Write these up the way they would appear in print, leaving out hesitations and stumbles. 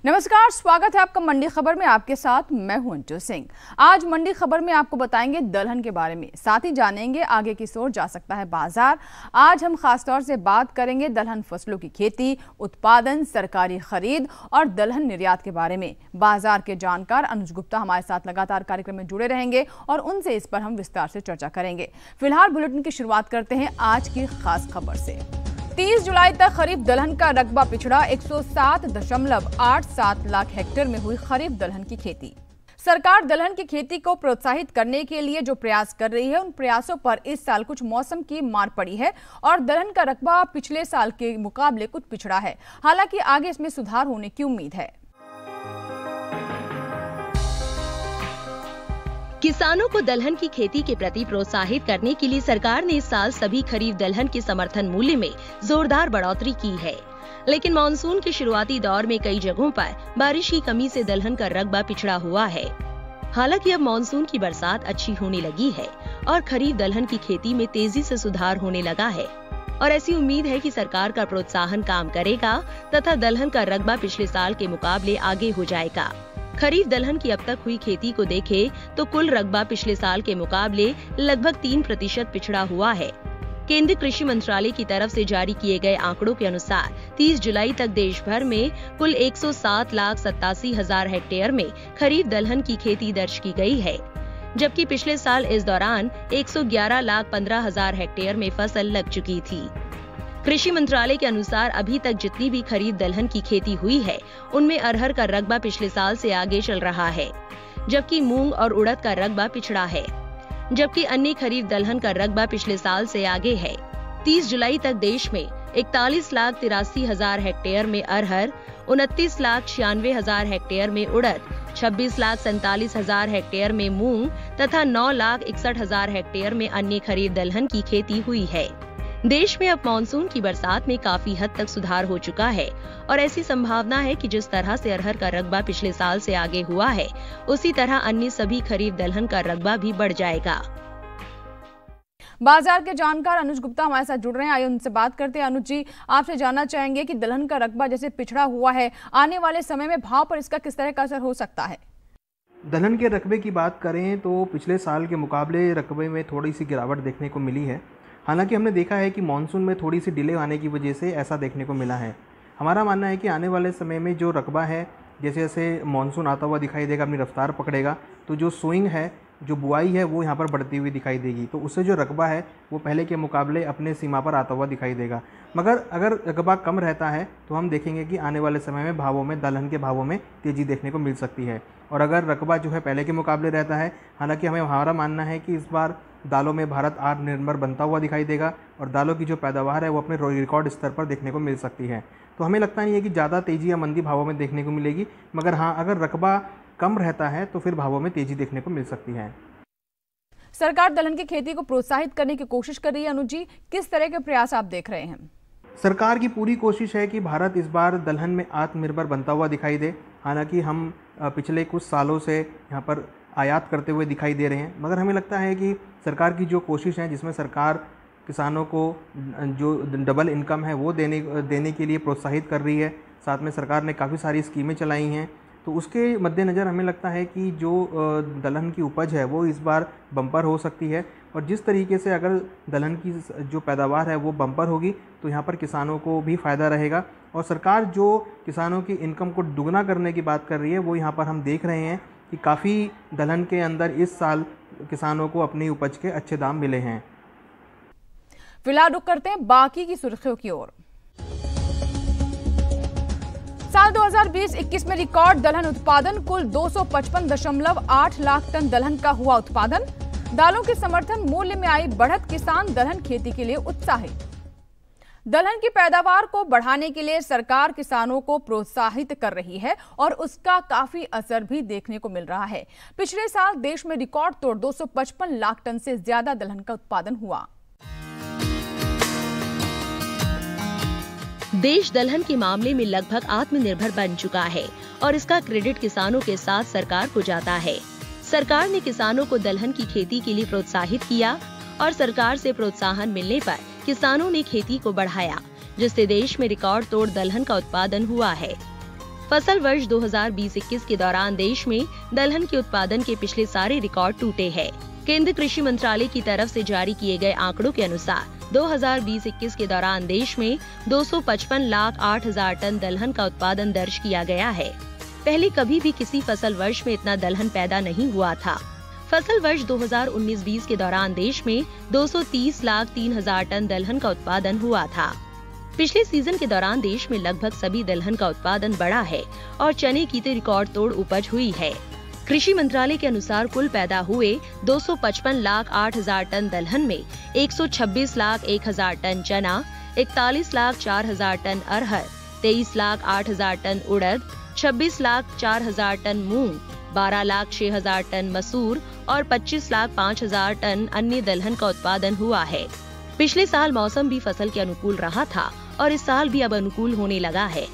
नमस्कार, स्वागत है आपका मंडी खबर में। आपके साथ मैं हूं अंजू सिंह। आज मंडी खबर में आपको बताएंगे दलहन के बारे में, साथ ही जानेंगे आगे किस ओर जा सकता है बाजार। आज हम खासतौर से बात करेंगे दलहन फसलों की खेती, उत्पादन, सरकारी खरीद और दलहन निर्यात के बारे में। बाजार के जानकार अनुज गुप्ता हमारे साथ लगातार कार्यक्रम में जुड़े रहेंगे और उनसे इस पर हम विस्तार से चर्चा करेंगे। फिलहाल बुलेटिन की शुरुआत करते हैं आज की खास खबर से। 30 जुलाई तक खरीफ दलहन का रकबा पिछड़ा 107.87 लाख हेक्टेयर में हुई खरीफ दलहन की खेती। सरकार दलहन की खेती को प्रोत्साहित करने के लिए जो प्रयास कर रही है, उन प्रयासों पर इस साल कुछ मौसम की मार पड़ी है और दलहन का रकबा पिछले साल के मुकाबले कुछ पिछड़ा है। हालांकि आगे इसमें सुधार होने की उम्मीद है। किसानों को दलहन की खेती के प्रति प्रोत्साहित करने के लिए सरकार ने इस साल सभी खरीफ दलहन के समर्थन मूल्य में जोरदार बढ़ोतरी की है, लेकिन मानसून के शुरुआती दौर में कई जगहों पर बारिश की कमी से दलहन का रकबा पिछड़ा हुआ है। हालांकि अब मानसून की बरसात अच्छी होने लगी है और खरीफ दलहन की खेती में तेजी से सुधार होने लगा है और ऐसी उम्मीद है कि सरकार का प्रोत्साहन काम करेगा तथा दलहन का रकबा पिछले साल के मुकाबले आगे हो जाएगा। खरीफ दलहन की अब तक हुई खेती को देखें तो कुल रकबा पिछले साल के मुकाबले लगभग 3% पिछड़ा हुआ है। केंद्रीय कृषि मंत्रालय की तरफ से जारी किए गए आंकड़ों के अनुसार 30 जुलाई तक देश भर में कुल 107,87,000 हेक्टेयर में खरीफ दलहन की खेती दर्ज की गई है, जबकि पिछले साल इस दौरान 111,15,000 हेक्टेयर में फसल लग चुकी थी। कृषि मंत्रालय के अनुसार अभी तक जितनी भी खरीफ दलहन की खेती हुई है, उनमें अरहर का रकबा पिछले साल से आगे चल रहा है, जबकि मूंग और उड़द का रकबा पिछड़ा है, जबकि अन्य खरीफ दलहन का रकबा पिछले साल से आगे है। 30 जुलाई तक देश में 41,83,000 हेक्टेयर में अरहर, 29,96,000 हेक्टेयर में उड़द, 26,47,000 हेक्टेयर में मूंग तथा 9,61,000 हेक्टेयर में अन्य खरीफ दलहन की खेती हुई है। देश में अब मानसून की बरसात में काफी हद तक सुधार हो चुका है और ऐसी संभावना है कि जिस तरह से अरहर का रकबा पिछले साल से आगे हुआ है, उसी तरह अन्य सभी खरीफ दलहन का रकबा भी बढ़ जाएगा। बाजार के जानकार अनुज गुप्ता हमारे साथ जुड़ रहे हैं। आइए उनसे बात करते हैं। अनुज जी, आपसे जानना चाहेंगे कि दलहन का रकबा जैसे पिछड़ा हुआ है, आने वाले समय में भाव पर इसका किस तरह का असर हो सकता है? दलहन के रकबे की बात करें तो पिछले साल के मुकाबले रकबे में थोड़ी सी गिरावट देखने को मिली है। हालांकि हमने देखा है कि मानसून में थोड़ी सी डिले आने की वजह से ऐसा देखने को मिला है। हमारा मानना है कि आने वाले समय में जो रकबा है, जैसे जैसे मानसून आता हुआ दिखाई देगा, अपनी रफ्तार पकड़ेगा, तो जो सोइंग है, जो बुआई है, वो यहाँ पर बढ़ती हुई दिखाई देगी। तो उससे जो रकबा है वो पहले के मुकाबले अपने सीमा पर आता हुआ दिखाई देगा। मगर अगर रकबा कम रहता है तो हम देखेंगे कि आने वाले समय में भावों में, दलहन के भावों में तेज़ी देखने को मिल सकती है। और अगर रकबा जो है पहले के मुकाबले रहता है, हालांकि हमारा मानना है कि इस बार दालों में भारत आत्मनिर्भर बनता हुआ दिखाई देगा और दालों की जो पैदावार है वो अपने रिकॉर्ड स्तर पर देखने को मिल सकती है। तो हमें लगता नहीं है कि ज़्यादा तेज़ी या मंदी भावों में देखने को मिलेगी, मगर हाँ, अगर रकबा कम रहता है तो फिर भावों में तेज़ी देखने को मिल सकती है। सरकार दलहन की खेती को प्रोत्साहित करने की कोशिश कर रही है। अनुज जी, किस तरह के प्रयास आप देख रहे हैं? सरकार की पूरी कोशिश है कि भारत इस बार दलहन में आत्मनिर्भर बनता हुआ दिखाई दे। हालांकि हम पिछले कुछ सालों से यहाँ पर आयात करते हुए दिखाई दे रहे हैं, मगर हमें लगता है कि सरकार की जो कोशिश है, जिसमें सरकार किसानों को जो डबल इनकम है वो देने के लिए प्रोत्साहित कर रही है, साथ में सरकार ने काफ़ी सारी स्कीमें चलाई हैं, तो उसके मद्देनज़र हमें लगता है कि जो दलहन की उपज है वो इस बार बम्पर हो सकती है। और जिस तरीके से अगर दलहन की जो पैदावार है वो बम्पर होगी तो यहाँ पर किसानों को भी फ़ायदा रहेगा। और सरकार जो किसानों की इनकम को दुगना करने की बात कर रही है, वो यहाँ पर हम देख रहे हैं कि काफ़ी दलहन के अंदर इस साल किसानों को अपनी उपज के अच्छे दाम मिले हैं। फिलहाल रुक करते हैं बाकी की सुर्खियों की ओर। साल 2020-21 में रिकॉर्ड दलहन उत्पादन, कुल 255.8 लाख टन दलहन का हुआ उत्पादन। दालों के समर्थन मूल्य में आई बढ़त, किसान दलहन खेती के लिए उत्साहित। दलहन की पैदावार को बढ़ाने के लिए सरकार किसानों को प्रोत्साहित कर रही है और उसका काफी असर भी देखने को मिल रहा है। पिछले साल देश में रिकॉर्ड तोड़ 255 लाख टन से ज्यादा दलहन का उत्पादन हुआ। देश दलहन के मामले में लगभग आत्मनिर्भर बन चुका है और इसका क्रेडिट किसानों के साथ सरकार को जाता है। सरकार ने किसानों को दलहन की खेती के लिए प्रोत्साहित किया और सरकार से प्रोत्साहन मिलने पर किसानों ने खेती को बढ़ाया, जिससे देश में रिकॉर्ड तोड़ दलहन का उत्पादन हुआ है। फसल वर्ष 2020-21 के दौरान देश में दलहन के उत्पादन के पिछले सारे रिकॉर्ड टूटे हैं। केंद्र कृषि मंत्रालय की तरफ से जारी किए गए आंकड़ों के अनुसार 2020-21 के दौरान देश में 255,08,000 टन दलहन का उत्पादन दर्ज किया गया है। पहले कभी भी किसी फसल वर्ष में इतना दलहन पैदा नहीं हुआ था। फसल वर्ष 2019-20 के दौरान देश में 230,03,000 टन दलहन का उत्पादन हुआ था। पिछले सीजन के दौरान देश में लगभग सभी दलहन का उत्पादन बढ़ा है और चने की तो रिकॉर्ड तोड़ उपज हुई है। कृषि मंत्रालय के अनुसार कुल पैदा हुए 255,08,000 टन दलहन में 126,01,000 टन चना, 41,04,000 टन अरहर, 23,08,000 टन उड़द, 26,04,000 टन मूंग, 12,06,000 टन मसूर और 25,05,000 टन अन्य दलहन का उत्पादन हुआ है। पिछले साल मौसम भी फसल के अनुकूल रहा था और इस साल भी अब अनुकूल होने लगा है।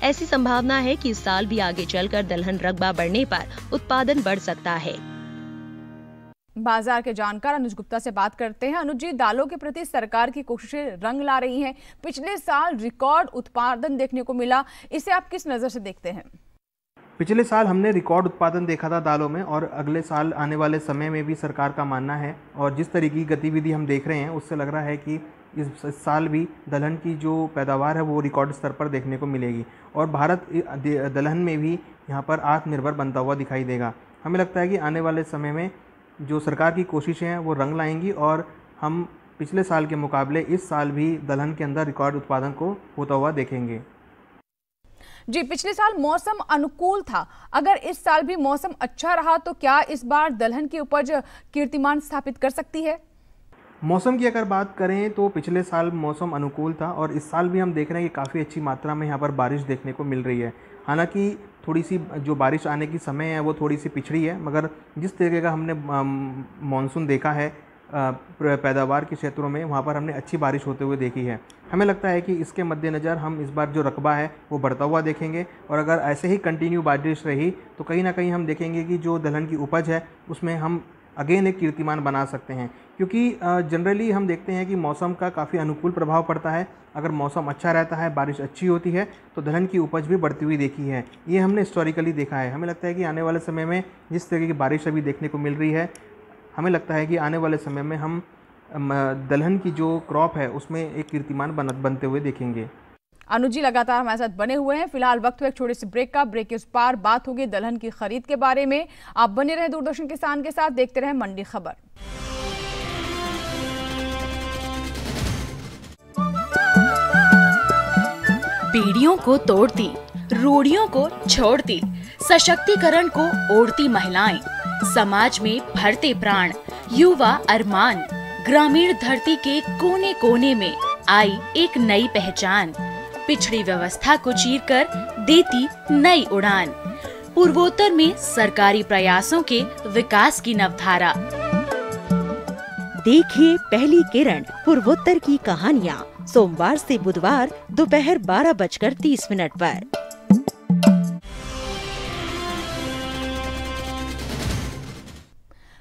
ऐसी संभावना है कि इस साल भी आगे चलकर दलहन रकबा बढ़ने पर उत्पादन बढ़ सकता है। बाजार के जानकार अनुज गुप्ता से बात करते हैं। अनुज जी, दालों के प्रति सरकार की कोशिशें रंग ला रही हैं। पिछले साल रिकॉर्ड उत्पादन देखने को मिला, इसे आप किस नजर से देखते हैं? पिछले साल हमने रिकॉर्ड उत्पादन देखा था दालों में, और अगले साल आने वाले समय में भी सरकार का मानना है, और जिस तरीके की गतिविधि हम देख रहे हैं उससे लग रहा है कि इस साल भी दलहन की जो पैदावार है वो रिकॉर्ड स्तर पर देखने को मिलेगी, और भारत दलहन में भी यहाँ पर आत्मनिर्भर बनता हुआ दिखाई देगा। हमें लगता है कि आने वाले समय में जो सरकार की कोशिशें हैं वो रंग लाएंगी, और हम पिछले साल के मुकाबले इस साल भी दलहन के अंदर रिकॉर्ड उत्पादन को होता हुआ देखेंगे। जी, पिछले साल मौसम अनुकूल था, अगर इस साल भी मौसम अच्छा रहा तो क्या इस बार दलहन की उपज कीर्तिमान स्थापित कर सकती है? मौसम की अगर बात करें तो पिछले साल मौसम अनुकूल था, और इस साल भी हम देख रहे हैं कि काफ़ी अच्छी मात्रा में यहाँ पर बारिश देखने को मिल रही है। हालांकि थोड़ी सी जो बारिश आने की समय है वो थोड़ी सी पिछड़ी है, मगर जिस तरीके का हमने मानसून देखा है पैदावार के क्षेत्रों में, वहाँ पर हमने अच्छी बारिश होते हुए देखी है। हमें लगता है कि इसके मद्देनज़र हम इस बार जो रकबा है वो बढ़ता हुआ देखेंगे, और अगर ऐसे ही कंटिन्यू बारिश रही तो कहीं ना कहीं हम देखेंगे कि जो दलहन की उपज है उसमें हम अगेन एक कीर्तिमान बना सकते हैं, क्योंकि जनरली हम देखते हैं कि मौसम का काफ़ी अनुकूल प्रभाव पड़ता है। अगर मौसम अच्छा रहता है, बारिश अच्छी होती है, तो दलहन की उपज भी बढ़ती हुई देखी है। ये हमने हिस्टोरिकली देखा है। हमें लगता है कि आने वाले समय में जिस तरीके की बारिश अभी देखने को मिल रही है, हमें लगता है कि आने वाले समय में हम दलहन की जो क्रॉप है उसमें एक कीर्तिमान बनते हुए देखेंगे। अनुज जी लगातार हमारे साथ बने हुए हैं। फिलहाल वक्त है एक छोटे से ब्रेक का। ब्रेक के उस पार बात होगी दलहन की खरीद के बारे में। आप बने रहे दूरदर्शन किसान के साथ, देखते रहे मंडी खबर। पीढ़ियों को तोड़ती, रूढ़ियों को छोड़ती, सशक्तिकरण को ओढ़ती महिलाएं, समाज में भरते प्राण, युवा अरमान, ग्रामीण धरती के कोने कोने में आई एक नई पहचान, पिछड़ी व्यवस्था को चीरकर देती नई उड़ान, पूर्वोत्तर में सरकारी प्रयासों के विकास की नवधारा। देखिए पहली किरण पूर्वोत्तर की कहानियाँ, सोमवार से बुधवार दोपहर 12:30 पर।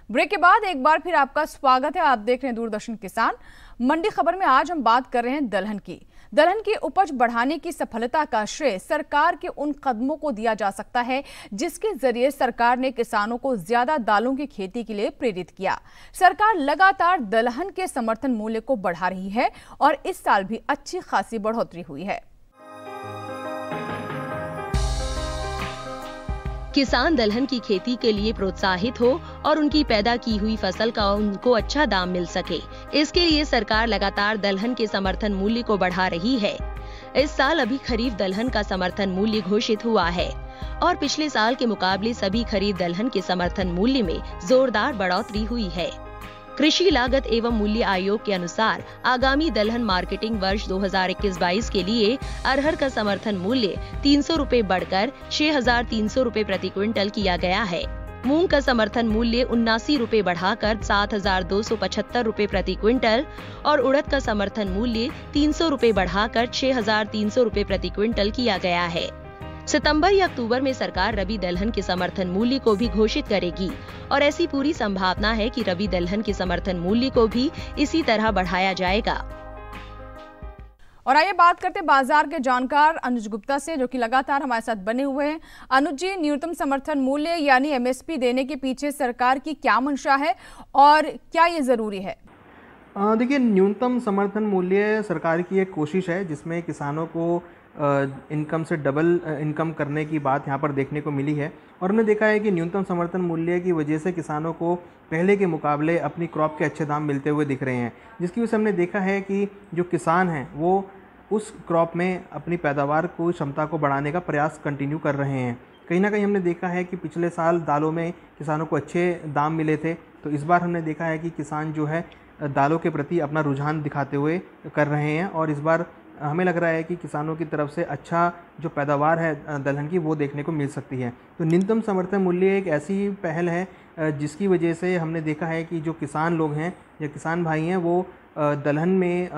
ब्रेक के बाद एक बार फिर आपका स्वागत है। आप देख रहे हैं दूरदर्शन किसान। मंडी खबर में आज हम बात कर रहे हैं दलहन की। दलहन की उपज बढ़ाने की सफलता का श्रेय सरकार के उन कदमों को दिया जा सकता है जिसके जरिए सरकार ने किसानों को ज्यादा दालों की खेती के लिए प्रेरित किया। सरकार लगातार दलहन के समर्थन मूल्य को बढ़ा रही है और इस साल भी अच्छी खासी बढ़ोतरी हुई है। किसान दलहन की खेती के लिए प्रोत्साहित हो और उनकी पैदा की हुई फसल का उनको अच्छा दाम मिल सके, इसके लिए सरकार लगातार दलहन के समर्थन मूल्य को बढ़ा रही है। इस साल अभी खरीफ दलहन का समर्थन मूल्य घोषित हुआ है और पिछले साल के मुकाबले सभी खरीफ दलहन के समर्थन मूल्य में जोरदार बढ़ोतरी हुई है। कृषि लागत एवं मूल्य आयोग के अनुसार आगामी दलहन मार्केटिंग वर्ष 2021-22 के लिए अरहर का समर्थन मूल्य 300 रुपए बढ़कर 6,300 रुपए प्रति क्विंटल किया गया है। मूंग का समर्थन मूल्य 79 रुपए बढ़ाकर 7,275 रुपए प्रति क्विंटल और उड़द का समर्थन मूल्य 300 रुपए बढ़ाकर 6,300 रुपए प्रति क्विंटल किया गया है। सितंबर या अक्टूबर में सरकार रबी दलहन के समर्थन मूल्य को भी घोषित करेगी और ऐसी पूरी संभावना है कि रबी दलहन के समर्थन मूल्य को भी इसी तरह बढ़ाया जाएगा। और आइए बात करते हैं बाजार के जानकार अनुज गुप्ता से, जो कि लगातार हमारे साथ बने हुए हैं। अनुज जी, न्यूनतम समर्थन मूल्य यानी एमएसपी देने के पीछे सरकार की क्या मंशा है और क्या ये जरूरी है? देखिए, न्यूनतम समर्थन मूल्य सरकार की एक कोशिश है जिसमें किसानों को इनकम से डबल इनकम करने की बात यहाँ पर देखने को मिली है। और हमने देखा है कि न्यूनतम समर्थन मूल्य की वजह से किसानों को पहले के मुकाबले अपनी क्रॉप के अच्छे दाम मिलते हुए दिख रहे हैं, जिसकी वजह से हमने देखा है कि जो किसान हैं वो उस क्रॉप में अपनी पैदावार को, क्षमता को बढ़ाने का प्रयास कंटिन्यू कर रहे हैं। कहीं ना कहीं हमने देखा है कि पिछले साल दालों में किसानों को अच्छे दाम मिले थे, तो इस बार हमने देखा है कि किसान जो है दालों के प्रति अपना रुझान दिखाते हुए कर रहे हैं। और इस बार हमें लग रहा है कि किसानों की तरफ से अच्छा जो पैदावार है दलहन की, वो देखने को मिल सकती है। तो न्यूनतम समर्थन मूल्य एक ऐसी पहल है जिसकी वजह से हमने देखा है कि जो किसान लोग हैं या किसान भाई हैं वो दलहन में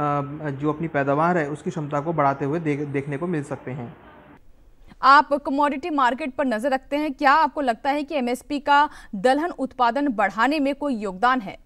जो अपनी पैदावार है उसकी क्षमता को बढ़ाते हुए देखने को मिल सकते हैं। आप कमोडिटी मार्केट पर नजर रखते हैं, क्या आपको लगता है कि एमएसपी का दलहन उत्पादन बढ़ाने में कोई योगदान है?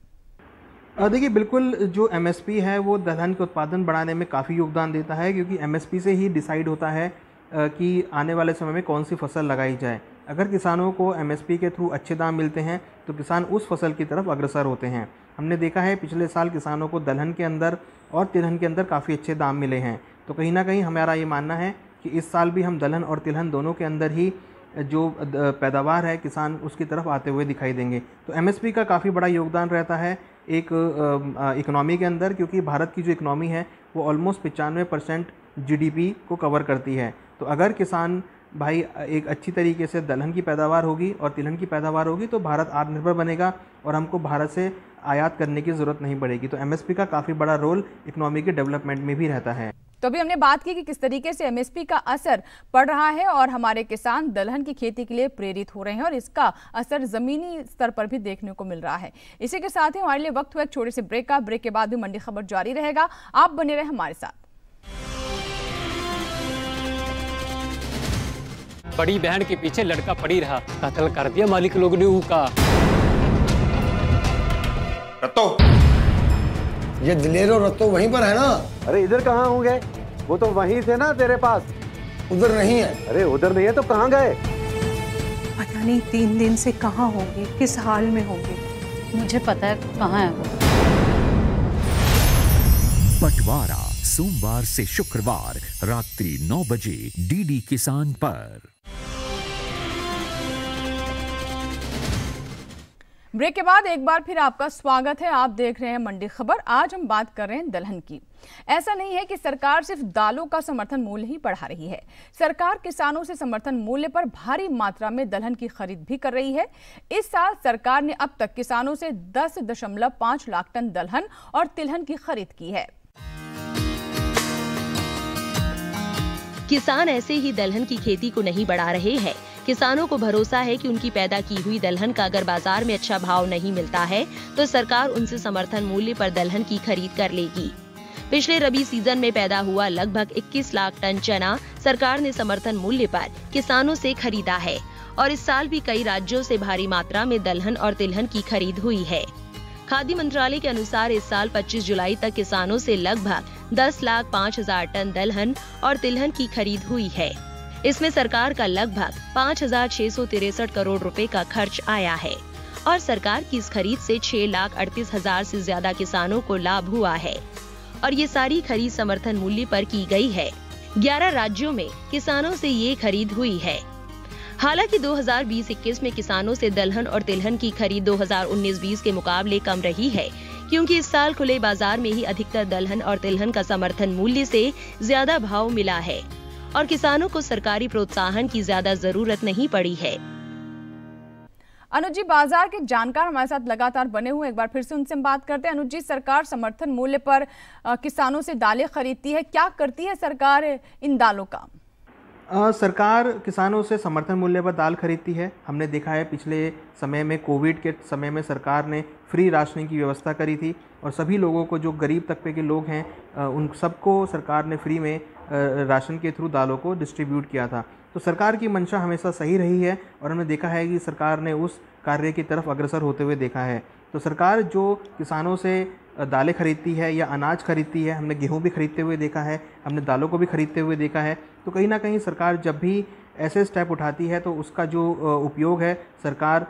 देखिए, बिल्कुल जो एमएसपी है वो दलहन के उत्पादन बढ़ाने में काफ़ी योगदान देता है, क्योंकि एमएसपी से ही डिसाइड होता है कि आने वाले समय में कौन सी फसल लगाई जाए। अगर किसानों को एमएसपी के थ्रू अच्छे दाम मिलते हैं तो किसान उस फसल की तरफ अग्रसर होते हैं। हमने देखा है पिछले साल किसानों को दलहन के अंदर और तिलहन के अंदर काफ़ी अच्छे दाम मिले हैं। तो कहीं ना कहीं हमारा ये मानना है कि इस साल भी हम दलहन और तिलहन दोनों के अंदर ही जो पैदावार है किसान उसकी तरफ आते हुए दिखाई देंगे। तो एमएसपी का काफ़ी बड़ा योगदान रहता है एक इकोनॉमी के अंदर, क्योंकि भारत की जो इकोनॉमी है वो ऑलमोस्ट 95% जीडीपी को कवर करती है। तो अगर किसान भाई एक अच्छी तरीके से दलहन की पैदावार होगी और तिलहन की पैदावार होगी तो भारत आत्मनिर्भर बनेगा और हमको भारत से आयात करने की ज़रूरत नहीं पड़ेगी। तो एमएसपी का काफ़ी बड़ा रोल इकोनॉमी के डेवलपमेंट में भी रहता है। तो अभी हमने बात की कि किस तरीके से एमएसपी का असर पड़ रहा है और हमारे किसान दलहन की खेती के लिए प्रेरित हो रहे हैं और इसका असर जमीनी स्तर पर भी देखने को मिल रहा है। इसी के साथ ही हमारे लिए वक्त हुआ एक छोटे से ब्रेक का। ब्रेक के बाद भी मंडी खबर जारी रहेगा, आप बने रहे हमारे साथ। बड़ी बहन के पीछे लड़का पड़ी रहा, कत्ल कर दिया मालिक लोग ने उसका। रत्तो, ये दिलेरो रत्तो वहीं पर है ना? अरे इधर कहाँ होंगे, वो तो वहीं थे ना तेरे पास। उधर नहीं है। अरे उधर नहीं है तो कहाँ गए? पता नहीं 3 दिन से कहाँ होंगे, किस हाल में होंगे। मुझे पता है कहाँ है वो। बंटवारा सोमवार से शुक्रवार रात्रि 9 बजे डीडी किसान पर। ब्रेक के बाद एक बार फिर आपका स्वागत है। आप देख रहे हैं मंडी खबर। आज हम बात कर रहे हैं दलहन की। ऐसा नहीं है कि सरकार सिर्फ दालों का समर्थन मूल्य ही बढ़ा रही है, सरकार किसानों से समर्थन मूल्य पर भारी मात्रा में दलहन की खरीद भी कर रही है। इस साल सरकार ने अब तक किसानों से 10.5 लाख टन दलहन और तिलहन की खरीद की है। किसान ऐसे ही दलहन की खेती को नहीं बढ़ा रहे हैं। किसानों को भरोसा है कि उनकी पैदा की हुई दलहन का अगर बाजार में अच्छा भाव नहीं मिलता है तो सरकार उनसे समर्थन मूल्य पर दलहन की खरीद कर लेगी। पिछले रबी सीजन में पैदा हुआ लगभग 21 लाख टन चना सरकार ने समर्थन मूल्य पर किसानों से खरीदा है और इस साल भी कई राज्यों से भारी मात्रा में दलहन और तिलहन की खरीद हुई है। खाद्य मंत्रालय के अनुसार इस साल 25 जुलाई तक किसानों से लगभग 10,05,000 टन दलहन और तिलहन की खरीद हुई है। इसमें सरकार का लगभग 5,663 करोड़ रुपए का खर्च आया है और सरकार की इस खरीद से 6,38,000 से ज्यादा किसानों को लाभ हुआ है और ये सारी खरीद समर्थन मूल्य पर की गई है। 11 राज्यों में किसानों से ये खरीद हुई है। हालांकि 2020-21 में किसानों से दलहन और तिलहन की खरीद 2019-20 के मुकाबले कम रही है, क्योंकि इस साल खुले बाजार में ही अधिकतर दलहन और तिलहन का समर्थन मूल्य से ज्यादा भाव मिला है और किसानों को सरकारी प्रोत्साहन की ज्यादा जरूरत नहीं पड़ी है। अनुज जी, बाजार के जानकार हमारे साथ लगातार बने हुए, एक बार फिर से उनसे हम बात करते हैं। अनुज जी, सरकार समर्थन मूल्य पर किसानों से दालें खरीदती है, क्या करती है सरकार इन दालों का? सरकार किसानों से समर्थन मूल्य पर दाल खरीदती है। हमने देखा है पिछले समय में, कोविड के समय में सरकार ने फ्री राशनिंग की व्यवस्था करी थी और सभी लोगों को, जो गरीब तबके के लोग हैं, उन सबको सरकार ने फ्री में राशन के थ्रू दालों को डिस्ट्रीब्यूट किया था। तो सरकार की मंशा हमेशा सही रही है और हमने देखा है कि सरकार ने उस कार्य की तरफ अग्रसर होते हुए देखा है। तो सरकार जो किसानों से दालें खरीदती है या अनाज खरीदती है, हमने गेहूं भी खरीदते हुए देखा है, हमने दालों को भी खरीदते हुए देखा है। तो कहीं ना कहीं सरकार जब भी ऐसे स्टेप उठाती है तो उसका जो उपयोग है सरकार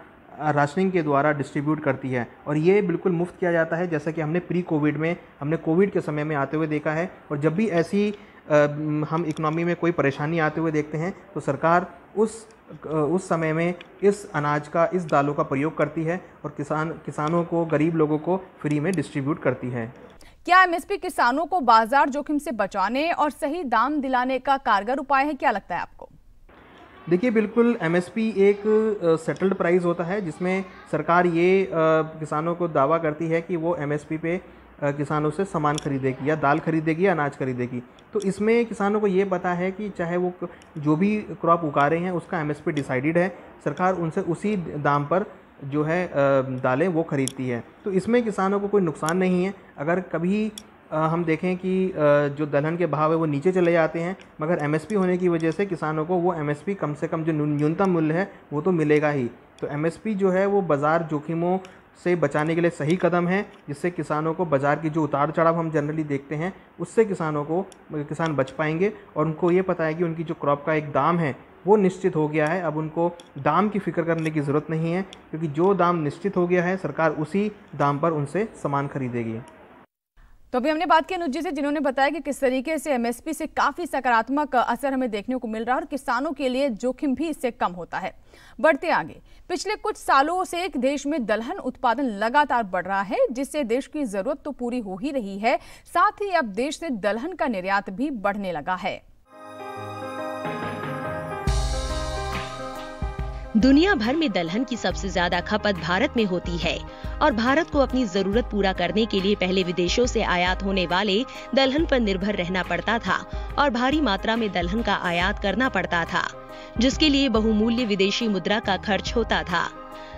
राशनिंग के द्वारा डिस्ट्रीब्यूट करती है, और ये बिल्कुल मुफ्त किया जाता है, जैसा कि हमने प्री कोविड में, हमने कोविड के समय में आते हुए देखा है। और जब भी ऐसी हम इकोनॉमी में कोई परेशानी आते हुए देखते हैं तो सरकार उस समय में इस अनाज का, इस दालों का प्रयोग करती है और किसानों को, गरीब लोगों को फ्री में डिस्ट्रीब्यूट करती है। क्या एमएसपी किसानों को बाजार जोखिम से बचाने और सही दाम दिलाने का कारगर उपाय है, क्या लगता है आपको? देखिए, बिल्कुल एमएसपी एक सेटल्ड प्राइस होता है जिसमें सरकार ये किसानों को दावा करती है कि वो एमएसपी पे किसानों से सामान खरीदेगी या दाल खरीदेगी या अनाज खरीदेगी। तो इसमें किसानों को ये पता है कि चाहे वो जो भी क्रॉप उगा रहे हैं उसका एमएसपी डिसाइडेड है, सरकार उनसे उसी दाम पर जो है दालें वो खरीदती है। तो इसमें किसानों को कोई नुकसान नहीं है। अगर कभी हम देखें कि जो दलहन के भाव है वो नीचे चले जाते हैं, मगर एमएसपी होने की वजह से किसानों को वो एमएसपी कम से कम जो न्यूनतम मूल्य है वो तो मिलेगा ही। तो एमएसपी जो है वो बाज़ार जोखिमों से बचाने के लिए सही कदम है, जिससे किसानों को बाज़ार की जो उतार चढ़ाव हम जनरली देखते हैं उससे किसान बच पाएंगे, और उनको ये पता है कि उनकी जो क्रॉप का एक दाम है वो निश्चित हो गया है। अब उनको दाम की फ़िक्र करने की ज़रूरत नहीं है, क्योंकि जो दाम निश्चित हो गया है सरकार उसी दाम पर उनसे सामान खरीदेगी। तो अभी हमने बात की अनुज जी से, जिन्होंने बताया कि किस तरीके से एमएसपी से काफी सकारात्मक असर हमें देखने को मिल रहा है और किसानों के लिए जोखिम भी इससे कम होता है। बढ़ते आगे, पिछले कुछ सालों से देश में दलहन उत्पादन लगातार बढ़ रहा है, जिससे देश की जरूरत तो पूरी हो ही रही है, साथ ही अब देश से दलहन का निर्यात भी बढ़ने लगा है। दुनिया भर में दलहन की सबसे ज्यादा खपत भारत में होती है और भारत को अपनी जरूरत पूरा करने के लिए पहले विदेशों से आयात होने वाले दलहन पर निर्भर रहना पड़ता था और भारी मात्रा में दलहन का आयात करना पड़ता था, जिसके लिए बहुमूल्य विदेशी मुद्रा का खर्च होता था।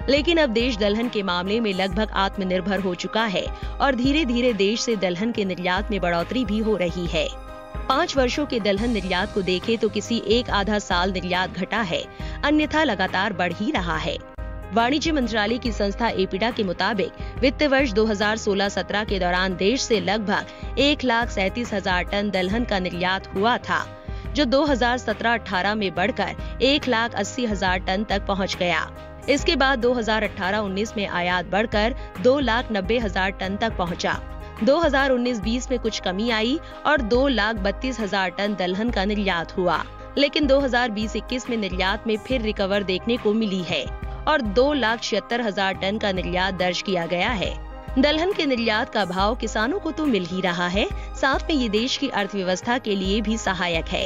लेकिन अब देश दलहन के मामले में लगभग आत्मनिर्भर हो चुका है और धीरे धीरे देश से दलहन के निर्यात में बढ़ोतरी भी हो रही है। 5 वर्षों के दलहन निर्यात को देखें तो किसी एक आधा साल निर्यात घटा है, अन्यथा लगातार बढ़ ही रहा है। वाणिज्य मंत्रालय की संस्था एपिडा के मुताबिक वित्त वर्ष 2016-17 के दौरान देश से लगभग 1,37,000 टन दलहन का निर्यात हुआ था, जो 2017-18 में बढ़कर 1,80,000 टन तक पहुंच गया। इसके बाद 2018-19 में आयात बढ़कर 2,90,000 टन तक पहुंचा। 2019-20 में कुछ कमी आई और 2,32,000 टन दलहन का निर्यात हुआ, लेकिन 2020-21 में निर्यात में फिर रिकवर देखने को मिली है और 2,76,000 टन का निर्यात दर्ज किया गया है। दलहन के निर्यात का भाव किसानों को तो मिल ही रहा है, साथ में ये देश की अर्थव्यवस्था के लिए भी सहायक है,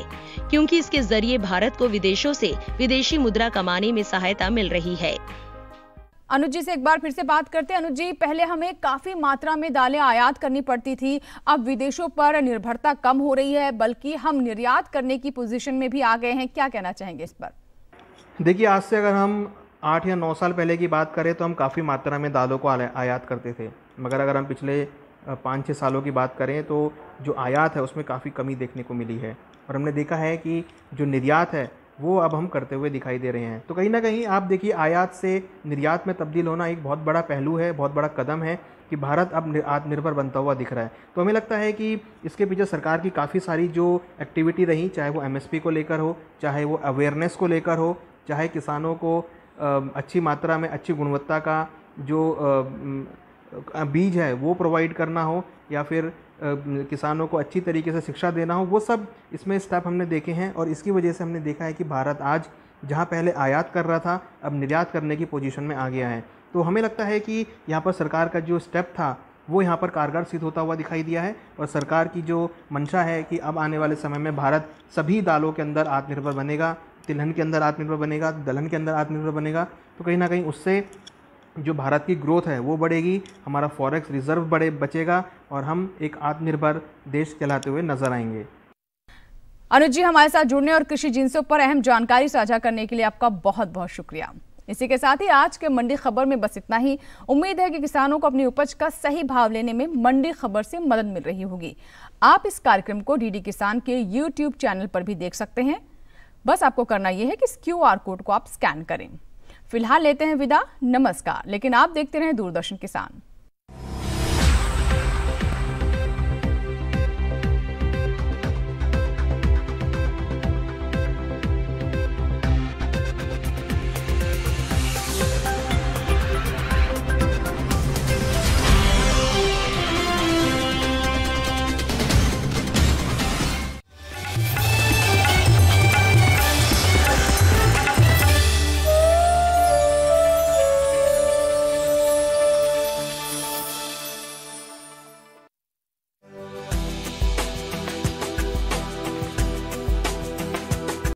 क्योंकि इसके जरिए भारत को विदेशों से विदेशी मुद्रा कमाने में सहायता मिल रही है। अनुज जी से एक बार फिर से बात करते हैं। अनुज जी, पहले हमें काफी मात्रा में दालें आयात करनी पड़ती थी, अब विदेशों पर निर्भरता कम हो रही है, बल्कि हम निर्यात करने की पोजीशन में भी आ गए हैं। क्या कहना चाहेंगे इस पर? देखिए, आज से अगर हम 8 या 9 साल पहले की बात करें तो हम काफ़ी मात्रा में दालों को आयात करते थे, मगर अगर हम पिछले 5-6 सालों की बात करें तो जो आयात है उसमें काफ़ी कमी देखने को मिली है, और हमने देखा है कि जो निर्यात है वो अब हम करते हुए दिखाई दे रहे हैं। तो कहीं ना कहीं आप देखिए, आयात से निर्यात में तब्दील होना एक बहुत बड़ा पहलू है, बहुत बड़ा कदम है कि भारत अब आत्मनिर्भर बनता हुआ दिख रहा है। तो हमें लगता है कि इसके पीछे सरकार की काफ़ी सारी जो एक्टिविटी रही, चाहे वो एमएसपी को लेकर हो, चाहे वो अवेयरनेस को लेकर हो, चाहे किसानों को अच्छी मात्रा में अच्छी गुणवत्ता का जो बीज है वो प्रोवाइड करना हो, या फिर किसानों को अच्छी तरीके से शिक्षा देना हो, वो सब इसमें स्टेप हमने देखे हैं। और इसकी वजह से हमने देखा है कि भारत आज जहां पहले आयात कर रहा था अब निर्यात करने की पोजीशन में आ गया है। तो हमें लगता है कि यहाँ पर सरकार का जो स्टेप था वो यहाँ पर कारगर सिद्ध होता हुआ दिखाई दिया है, और सरकार की जो मंशा है कि अब आने वाले समय में भारत सभी दालों के अंदर आत्मनिर्भर बनेगा, तिलहन के अंदर आत्मनिर्भर बनेगा, दलहन के अंदर आत्मनिर्भर बनेगा, तो कहीं ना कहीं उससे जो भारत की ग्रोथ है वो बढ़ेगी, हमारा फॉरेक्स रिजर्व बचेगा और हम एक आत्मनिर्भर देश कहलाते हुए नजर आएंगे। अनुज जी, हमारे साथ जुड़ने और कृषि जिन्सों पर अहम जानकारी साझा करने के लिए आपका बहुत बहुत शुक्रिया। इसी के साथ ही आज के मंडी खबर में बस इतना ही। उम्मीद है कि किसानों को अपनी उपज का सही भाव लेने में मंडी खबर से मदद मिल रही होगी। आप इस कार्यक्रम को डीडी किसान के YouTube चैनल पर भी देख सकते हैं। बस आपको करना यह है कि इस QR कोड को आप स्कैन करें। फिलहाल लेते हैं विदा, नमस्कार। लेकिन आप देखते रहें दूरदर्शन किसान।